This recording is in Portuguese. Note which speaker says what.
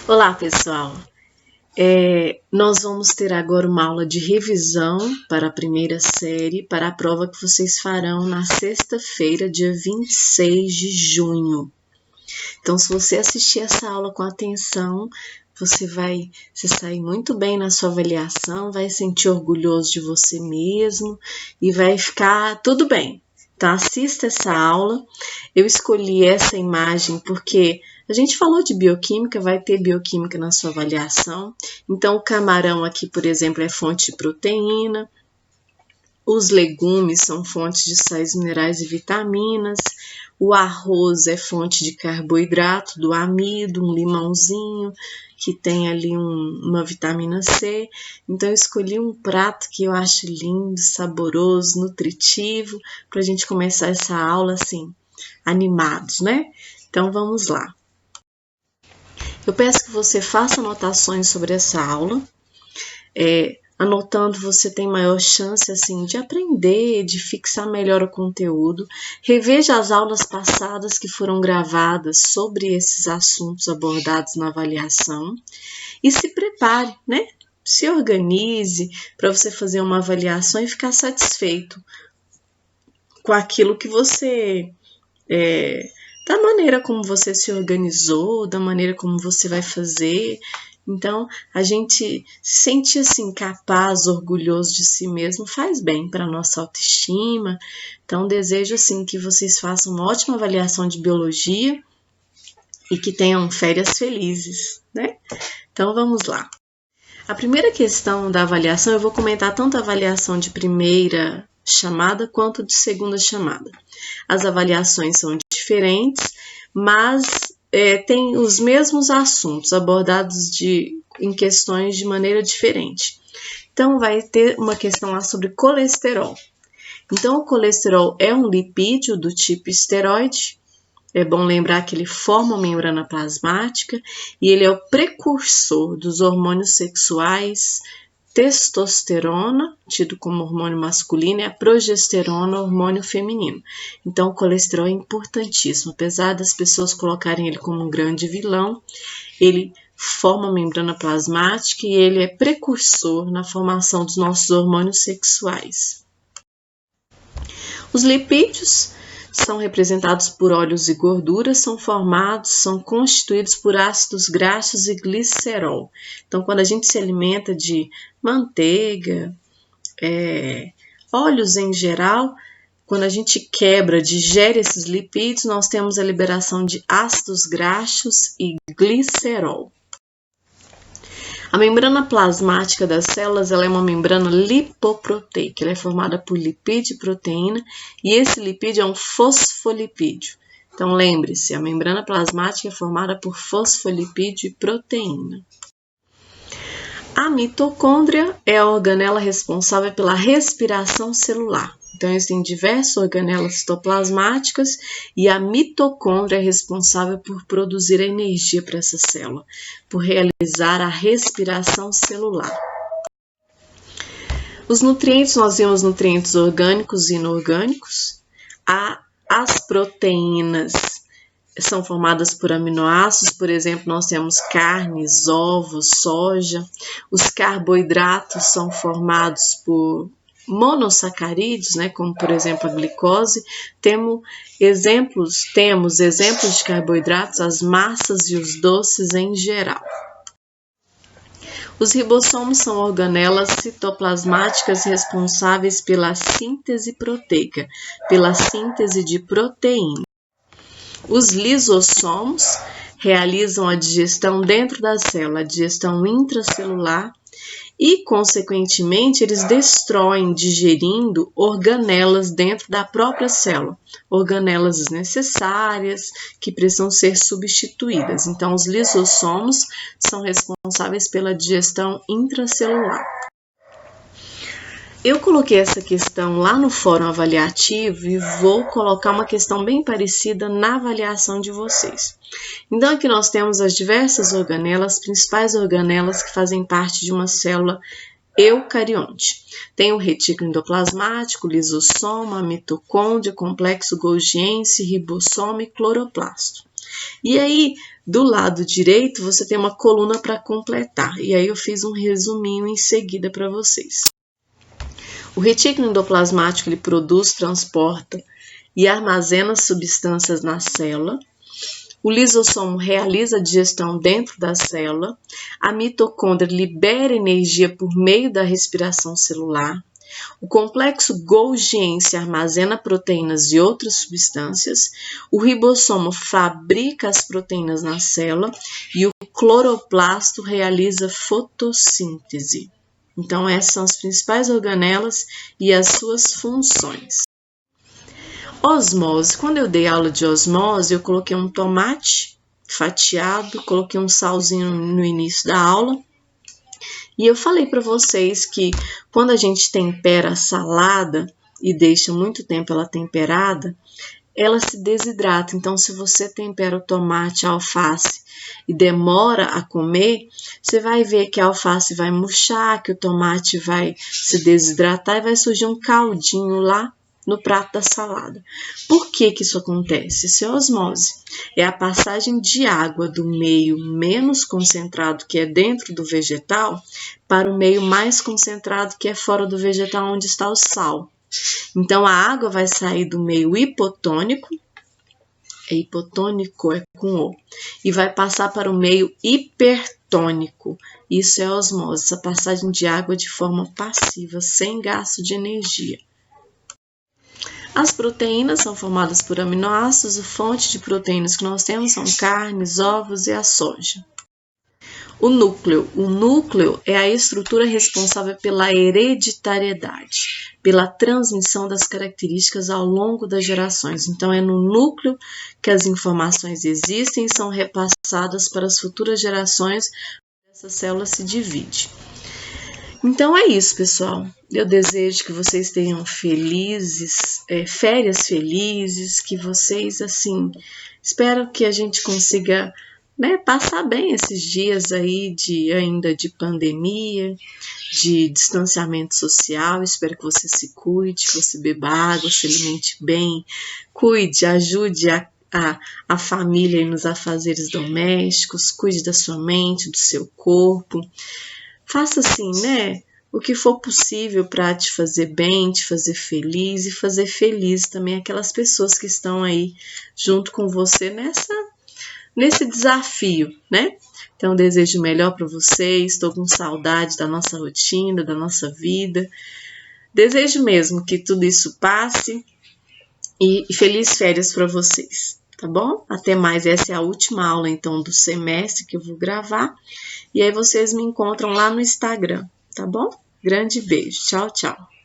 Speaker 1: Olá, pessoal! Nós vamos ter agora uma aula de revisão para a primeira série, para a prova que vocês farão na sexta-feira, dia 26 de junho. Então, se você assistir essa aula com atenção, você vai se sair muito bem na sua avaliação, vai sentir orgulhoso de você mesmo e vai ficar tudo bem. Então, assista essa aula. Eu escolhi essa imagem porque a gente falou de bioquímica, vai ter bioquímica na sua avaliação. Então, o camarão aqui, por exemplo, é fonte de proteína. Os legumes são fontes de sais minerais e vitaminas. O arroz é fonte de carboidrato, do amido, um limãozinho, que tem ali uma vitamina C. Então, eu escolhi um prato que eu acho lindo, saboroso, nutritivo, para a gente começar essa aula assim, animados, né? Então, vamos lá. Eu peço que você faça anotações sobre essa aula. Anotando, você tem maior chance assim de aprender, de fixar melhor o conteúdo. Reveja as aulas passadas que foram gravadas sobre esses assuntos abordados na avaliação e se prepare, né? Se organize para você fazer uma avaliação e ficar satisfeito com aquilo que você da maneira como você se organizou, da maneira como você vai fazer. Então, a gente se sentir assim capaz, orgulhoso de si mesmo, faz bem para a nossa autoestima. Então, desejo assim que vocês façam uma ótima avaliação de biologia e que tenham férias felizes, né? Então, vamos lá. A primeira questão da avaliação, eu vou comentar tanto a avaliação de primeira chamada quanto de segunda chamada. As avaliações são diferentes, mas tem os mesmos assuntos abordados em questões de maneira diferente. Então, vai ter uma questão lá sobre colesterol. Então, o colesterol é um lipídio do tipo esteroide. É bom lembrar que ele forma uma membrana plasmática e ele é o precursor dos hormônios sexuais, testosterona, tido como hormônio masculino, e a progesterona, hormônio feminino. Então, o colesterol é importantíssimo. Apesar das pessoas colocarem ele como um grande vilão, ele forma a membrana plasmática e ele é precursor na formação dos nossos hormônios sexuais. Os lipídios são representados por óleos e gorduras, são constituídos por ácidos graxos e glicerol. Então, quando a gente se alimenta de manteiga, óleos em geral, quando a gente quebra, digere esses lipídios, nós temos a liberação de ácidos graxos e glicerol. A membrana plasmática das células ela é uma membrana lipoproteica. Ela é formada por lipídio e proteína, e esse lipídio é um fosfolipídio. Então, lembre-se, a membrana plasmática é formada por fosfolipídio e proteína. A mitocôndria é a organela responsável pela respiração celular. Então, existem diversas organelas citoplasmáticas e a mitocôndria é responsável por produzir a energia para essa célula, por realizar a respiração celular. Os nutrientes, nós vimos nutrientes orgânicos e inorgânicos. As proteínas são formadas por aminoácidos, por exemplo, nós temos carnes, ovos, soja. Os carboidratos são formados por monossacarídeos, né, como por exemplo a glicose. Temos exemplos de carboidratos, as massas e os doces em geral. Os ribossomos são organelas citoplasmáticas responsáveis pela síntese proteica, pela síntese de proteína. Os lisossomos realizam a digestão dentro da célula, a digestão intracelular, e, consequentemente, eles destroem, digerindo organelas dentro da própria célula, organelas desnecessárias que precisam ser substituídas. Então, os lisossomos são responsáveis pela digestão intracelular. Eu coloquei essa questão lá no fórum avaliativo e vou colocar uma questão bem parecida na avaliação de vocês. Então, aqui nós temos as diversas organelas, as principais organelas que fazem parte de uma célula eucarionte. Tem o retículo endoplasmático, lisossoma, mitocôndria, complexo golgiense, ribossomo e cloroplasto. E aí, do lado direito, você tem uma coluna para completar. E aí eu fiz um resuminho em seguida para vocês. O retículo endoplasmático ele produz, transporta e armazena substâncias na célula. O lisossomo realiza a digestão dentro da célula. A mitocôndria libera energia por meio da respiração celular. O complexo Golgiense armazena proteínas e outras substâncias. O ribossomo fabrica as proteínas na célula e o cloroplasto realiza fotossíntese. Então, essas são as principais organelas e as suas funções. Osmose. Quando eu dei aula de osmose, eu coloquei um tomate fatiado, coloquei um salzinho no início da aula. E eu falei para vocês que quando a gente tempera a salada e deixa muito tempo ela temperada, ela se desidrata. Então, se você tempera o tomate, a alface e demora a comer, você vai ver que a alface vai murchar, que o tomate vai se desidratar e vai surgir um caldinho lá no prato da salada. Por que que isso acontece? Isso é osmose. É a passagem de água do meio menos concentrado, que é dentro do vegetal, para o meio mais concentrado, que é fora do vegetal, onde está o sal. Então, a água vai sair do meio hipotônico, hipotônico é com O, e vai passar para o meio hipertônico. Isso é osmose, essa passagem de água de forma passiva, sem gasto de energia. As proteínas são formadas por aminoácidos, a fonte de proteínas que nós temos são carnes, ovos e a soja. O núcleo é a estrutura responsável pela hereditariedade, pela transmissão das características ao longo das gerações. Então, é no núcleo que as informações existem e são repassadas para as futuras gerações. Essa célula se divide. Então, é isso, pessoal. Eu desejo que vocês tenham férias felizes, que vocês, espero que a gente consiga passar bem esses dias aí ainda de pandemia, de distanciamento social. Espero que você se cuide, que você beba água, se alimente bem, cuide, ajude a família nos afazeres domésticos, cuide da sua mente, do seu corpo. Faça o que for possível para te fazer bem, te fazer feliz e fazer feliz também aquelas pessoas que estão aí junto com você nesse desafio, Então, eu desejo o melhor para vocês, estou com saudade da nossa rotina, da nossa vida. Desejo mesmo que tudo isso passe e feliz férias para vocês, tá bom? Até mais, essa é a última aula, então, do semestre que eu vou gravar. E aí vocês me encontram lá no Instagram, tá bom? Grande beijo, tchau, tchau.